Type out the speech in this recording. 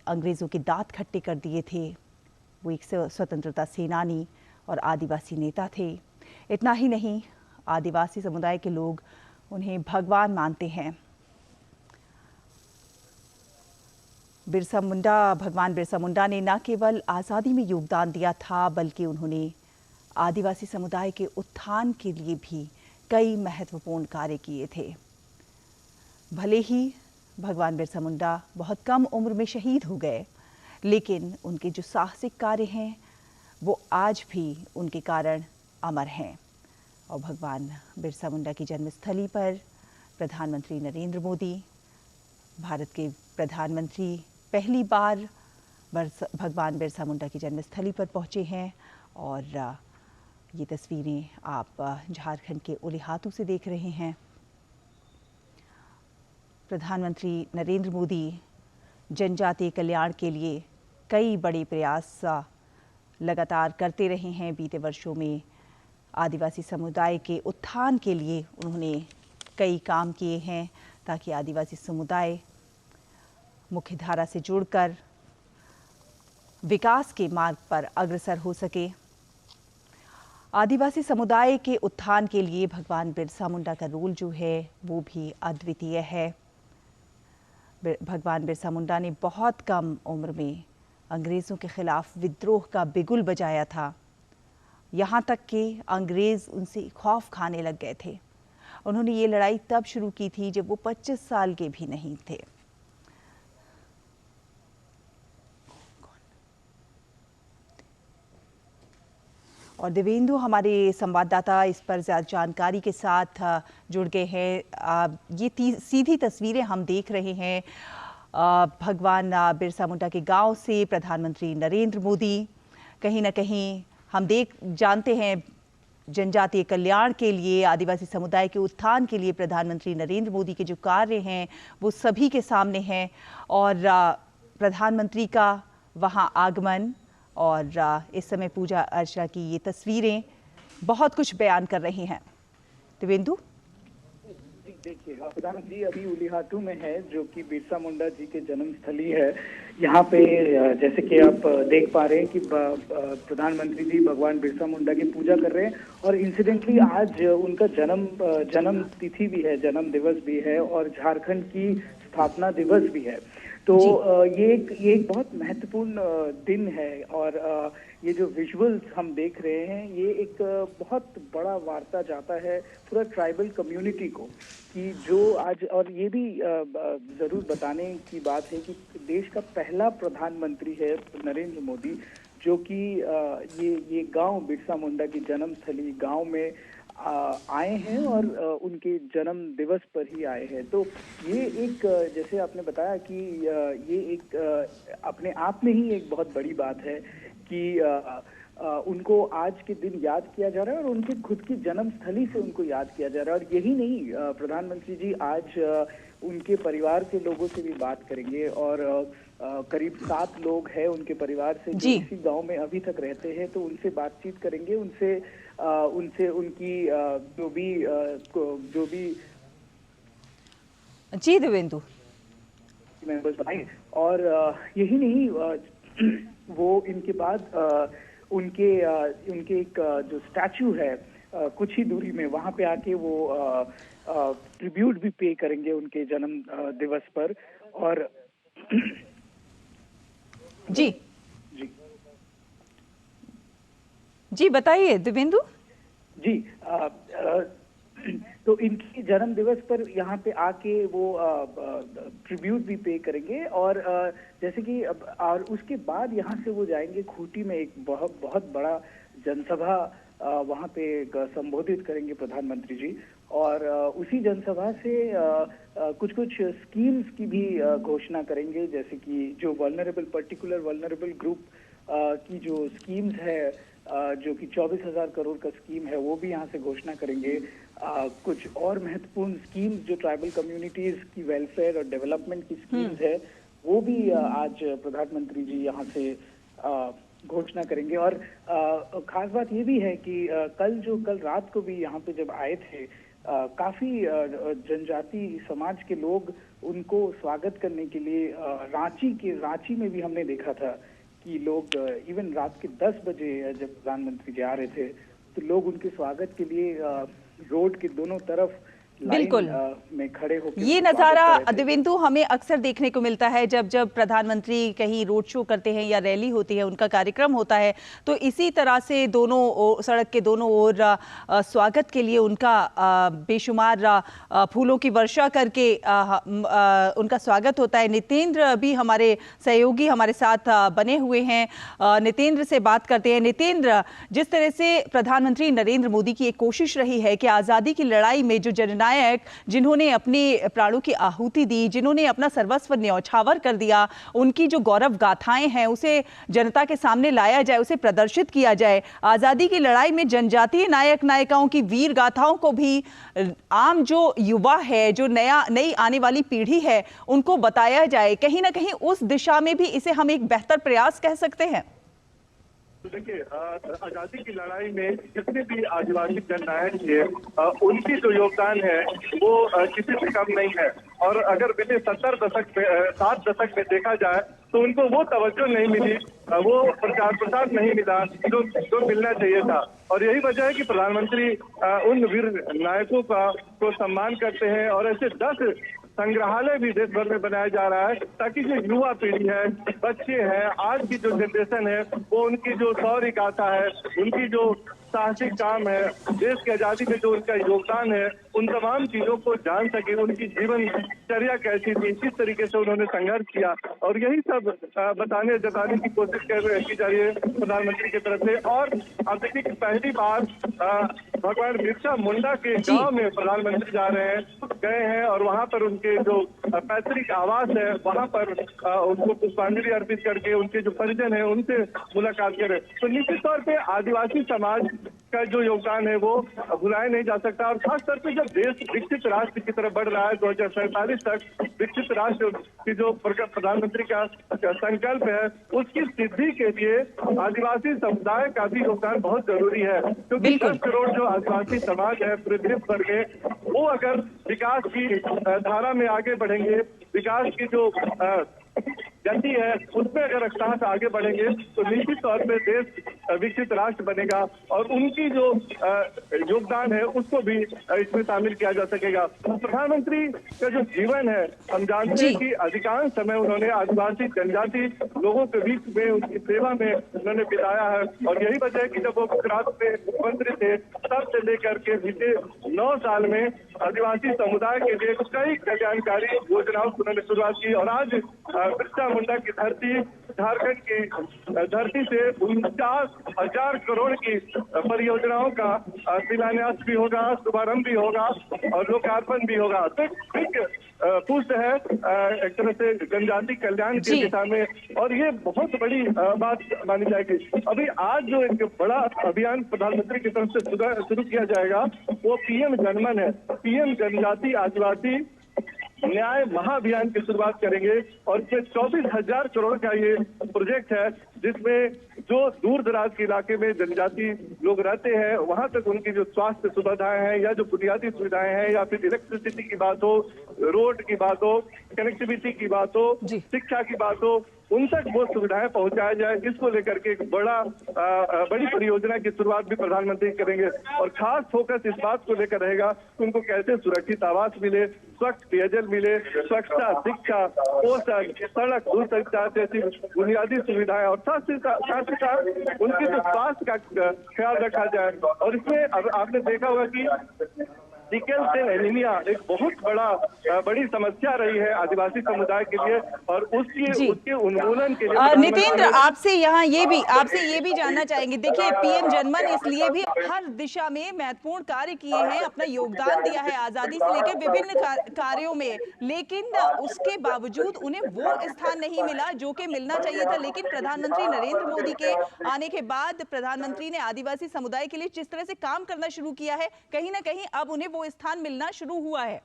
अंग्रेज़ों के दांत खट्टे कर दिए थे। वो एक स्वतंत्रता सेनानी और आदिवासी नेता थे। इतना ही नहीं, आदिवासी समुदाय के लोग उन्हें भगवान मानते हैं। भगवान बिरसा मुंडा ने न केवल आज़ादी में योगदान दिया था, बल्कि उन्होंने आदिवासी समुदाय के उत्थान के लिए भी कई महत्वपूर्ण कार्य किए थे। भले ही भगवान बिरसा मुंडा बहुत कम उम्र में शहीद हो गए, लेकिन उनके जो साहसिक कार्य हैं वो आज भी उनके कारण अमर हैं। और भगवान बिरसा मुंडा की जन्मस्थली पर प्रधानमंत्री नरेंद्र मोदी, भारत के प्रधानमंत्री, पहली बार भगवान बिरसा मुंडा की जन्मस्थली पर पहुंचे हैं। और ये तस्वीरें आप झारखंड के उलिहातू से देख रहे हैं। प्रधानमंत्री नरेंद्र मोदी जनजातीय कल्याण के लिए कई बड़े प्रयास लगातार करते रहे हैं। बीते वर्षों में आदिवासी समुदाय के उत्थान के लिए उन्होंने कई काम किए हैं, ताकि आदिवासी समुदाय मुख्यधारा से जुड़कर विकास के मार्ग पर अग्रसर हो सके। आदिवासी समुदाय के उत्थान के लिए भगवान बिरसा मुंडा का रोल जो है वो भी अद्वितीय है। भगवान बिरसा मुंडा ने बहुत कम उम्र में अंग्रेज़ों के खिलाफ विद्रोह का बिगुल बजाया था। यहाँ तक कि अंग्रेज़ उनसे खौफ खाने लग गए थे। उन्होंने ये लड़ाई तब शुरू की थी जब वो 25 साल के भी नहीं थे। और देवेंदु, हमारे संवाददाता इस पर ज़्यादा जानकारी के साथ जुड़ गए हैं। ये सीधी तस्वीरें हम देख रहे हैं भगवान बिरसा मुंडा के गांव से। प्रधानमंत्री नरेंद्र मोदी कहीं ना कहीं हम जानते हैं जनजातीय कल्याण के लिए, आदिवासी समुदाय के उत्थान के लिए प्रधानमंत्री नरेंद्र मोदी के जो कार्य हैं वो सभी के सामने हैं। और प्रधानमंत्री का वहां आगमन और इस समय पूजा अर्चना की ये तस्वीरें बहुत कुछ बयान कर रही हैं। देवेंदु, देखिए, प्रधानमंत्री अभी उलिहातू में है, जो कि बिरसा मुंडा जी के जन्मस्थली है। यहाँ पे जैसे कि आप देख पा रहे हैं कि प्रधानमंत्री जी भगवान बिरसा मुंडा की पूजा कर रहे हैं। और इंसिडेंटली आज उनका जन्म तिथि भी है, जन्म दिवस भी है और झारखंड की स्थापना दिवस भी है। तो ये एक बहुत महत्वपूर्ण दिन है। और ये जो विजुअल्स हम देख रहे हैं, ये एक बहुत बड़ा वार्ता जाता है पूरा ट्राइबल कम्युनिटी को, कि जो आज, और ये भी जरूर बताने की बात है कि देश का पहला प्रधानमंत्री है नरेंद्र मोदी, जो कि ये गांव बिरसा मुंडा की जन्मस्थली गांव में आए हैं और उनके जन्म दिवस पर ही आए हैं। तो ये एक, जैसे आपने बताया कि ये एक अपने आप में ही एक बहुत बड़ी बात है कि उनको आज के दिन याद किया जा रहा है और उनके खुद की जन्मस्थली से उनको याद किया जा रहा है। और यही नहीं, प्रधानमंत्री जी आज उनके परिवार के लोगों से भी बात करेंगे। और करीब 7 लोग हैं उनके परिवार से जो इसी गांव में अभी तक रहते हैं, तो उनसे बातचीत करेंगे, उनसे उनकी जो भी जी देवेंदु मेंबर्स आए। और यही नहीं, वो इनके बाद उनके एक जो स्टैचू है कुछ ही दूरी में, वहां पे आके वो ट्रिब्यूट भी पे करेंगे उनके जन्म दिवस पर। और जी जी बताइए देवेंदु। जी, तो इनकी जन्म दिवस पर यहाँ पे आके वो ट्रिब्यूट भी पे करेंगे। और जैसे कि और उसके बाद यहाँ से वो जाएंगे खूंटी में, एक बहुत बड़ा जनसभा वहाँ पे संबोधित करेंगे प्रधानमंत्री जी। और उसी जनसभा से कुछ स्कीम्स की भी घोषणा करेंगे, जैसे कि जो पर्टिकुलर वल्नरेबल ग्रुप की जो स्कीम्स है, जो कि 24,000 करोड़ का स्कीम है, वो भी यहाँ से घोषणा करेंगे। कुछ और महत्वपूर्ण स्कीम्स जो ट्राइबल कम्युनिटीज की वेलफेयर और डेवलपमेंट की स्कीम्स है, वो भी आज प्रधानमंत्री जी यहाँ से घोषणा करेंगे। और खास बात ये भी है कि कल रात को भी यहाँ पे जब आए थे काफी जनजाति समाज के लोग उनको स्वागत करने के लिए रांची में भी हमने देखा था कि लोग इवन रात के 10 बजे जब प्रधानमंत्री जी आ रहे थे तो लोग उनके स्वागत के लिए रोड के दोनों तरफ बिल्कुल में खड़े होकर ये नजारा दिव्येंदु हमें अक्सर देखने को मिलता है जब जब प्रधानमंत्री कहीं रोड शो करते हैं या रैली होती है, उनका कार्यक्रम होता है, तो इसी तरह से दोनों सड़क के दोनों ओर स्वागत के लिए उनका बेशुमार फूलों की वर्षा करके उनका स्वागत होता है। नितेंद्र भी हमारे सहयोगी हमारे साथ बने हुए हैं, नितेंद्र से बात करते हैं। नितेंद्र, जिस तरह से प्रधानमंत्री नरेंद्र मोदी की एक कोशिश रही है कि आजादी की लड़ाई में जो जननायक जिन्होंने अपने प्राणों की आहुति दी, जिन्होंने अपना सर्वस्व न्यौछावर कर दिया, उनकी जो गौरव गाथाएं हैं उसे जनता के सामने लाया जाए, उसे प्रदर्शित किया जाए। आजादी की लड़ाई में जनजातीय नायक नायिकाओं की वीर गाथाओं को भी आम जो युवा है, जो नई आने वाली पीढ़ी है, उनको बताया जाए। कहीं ना कहीं उस दिशा में भी इसे हम एक बेहतर प्रयास कह सकते हैं। देखिए, आजादी की लड़ाई में जितने भी आदिवासी जननायक थे उनकी जो योगदान है वो किसी से कम नहीं है। और अगर बीते 7 दशक में देखा जाए तो उनको वो तवज्जो नहीं मिली, वो प्रचार प्रसार नहीं मिला जो मिलना चाहिए था। और यही वजह है कि प्रधानमंत्री उन वीर नायकों का को सम्मान करते हैं और ऐसे 10 संग्रहालय भी देश भर में बनाया जा रहा है ताकि जो युवा पीढ़ी है, बच्चे हैं, आज की जो जनरेशन है, वो उनकी जो शौर्य गाथा है, उनकी जो साहसिक काम है, देश की आजादी में जो उनका योगदान है, उन तमाम चीजों को जान सके। उनकी जीवनचर्या कैसी थी, किस तरीके से उन्होंने संघर्ष किया, और यही सब जताने की कोशिश की जा रही है प्रधानमंत्री की तरफ से। और आप देखिए कि पहली बार भगवान बिरसा मुंडा के गांव में प्रधानमंत्री जा रहे हैं, गए हैं और वहां पर उनके जो पैतृक आवास है वहां पर उनको पुष्पांजलि अर्पित करके उनके जो परिजन है उनसे मुलाकात करें। तो निश्चित तौर पे आदिवासी समाज का जो योगदान है वो भुलाया नहीं जा सकता। और खासतौर पे जब देश विकसित राष्ट्र की तरफ बढ़ रहा है, 2047 तक विकसित राष्ट्र की जो प्रधानमंत्री का संकल्प है, उसकी सिद्धि के लिए आदिवासी समुदाय का भी योगदान बहुत जरूरी है। क्योंकि 10 करोड़ जो आदिवासी समाज है पूरे देश भर में, वो अगर विकास की धारा में आगे बढ़ेंगे, विकास की जो गति है उसमें अगर रफ्तार से आगे बढ़ेंगे तो निश्चित तौर पे देश विकसित राष्ट्र बनेगा और उनकी जो योगदान है उसको भी इसमें शामिल किया जा सकेगा। प्रधानमंत्री का जो जीवन है, हम जानते हैं कि अधिकांश समय उन्होंने आदिवासी जनजाति लोगों के बीच में उनकी सेवा में उन्होंने बिताया है। और यही वजह है कि जब वो गुजरात में मुख्यमंत्री थे तब से लेकर के बीते 9 साल में आदिवासी समुदाय के लिए कई कल्याणकारी योजनाओं की उन्होंने शुरुआत की। और आज बिरसा मुंडा की धरती, झारखंड की धरती से 49,000 करोड़ की परियोजनाओं का शिलान्यास भी होगा, शुभारंभ भी होगा और लोकार्पण भी होगा। तो एक पुष्ट है एक तरह से जनजाति कल्याण की दिशा में, और ये बहुत बड़ी बात मानी जाएगी। अभी आज जो एक बड़ा अभियान प्रधानमंत्री की तरफ से शुरू किया जाएगा वो पीएम जनमन है। पीएम जनजाति आदिवासी न्याय महाअभियान की शुरुआत करेंगे और इसमें 24,000 करोड़ का ये प्रोजेक्ट है, जिसमें जो दूर दराज के इलाके में जनजाति लोग रहते हैं वहां तक उनकी जो स्वास्थ्य सुविधाएं हैं या जो बुनियादी सुविधाएं हैं या फिर इलेक्ट्रिसिटी की बात हो, रोड की बात हो, कनेक्टिविटी की बात हो, शिक्षा की बात हो, उन तक वो सुविधाएं पहुंचाया जाए। इसको लेकर के एक बड़ी परियोजना की शुरुआत भी प्रधानमंत्री करेंगे और खास फोकस इस बात को लेकर रहेगा कि उनको कैसे सुरक्षित आवास मिले, स्वच्छ पेयजल मिले, स्वच्छता, शिक्षा, पोषण, सड़क, दूरसंचार जैसी बुनियादी सुविधाएं और साथ ही साथ उनके जो स्वास्थ्य का ख्याल रखा जाए। और इसमें अब आपने देखा होगा कि सिकल सेल एनीमिया एक बहुत बड़ी समस्या रही है आदिवासी समुदाय के लिए और उसके उन्मूलन के लिए नितेंद्र आपसे ये भी जानना चाहेंगे। देखिए, पीएम जनमन इसलिए भी हर दिशा में महत्वपूर्ण कार्य किए हैं, अपना योगदान दिया है आजादी से लेकर विभिन्न कार्यों में, लेकिन उसके बावजूद उन्हें वो स्थान नहीं मिला जो कि मिलना चाहिए था। लेकिन प्रधानमंत्री नरेंद्र मोदी के आने के बाद प्रधानमंत्री ने आदिवासी समुदाय के लिए जिस तरह से काम करना शुरू किया है, कहीं ना कहीं अब उन्हें वो स्थान मिलना शुरू हुआ है।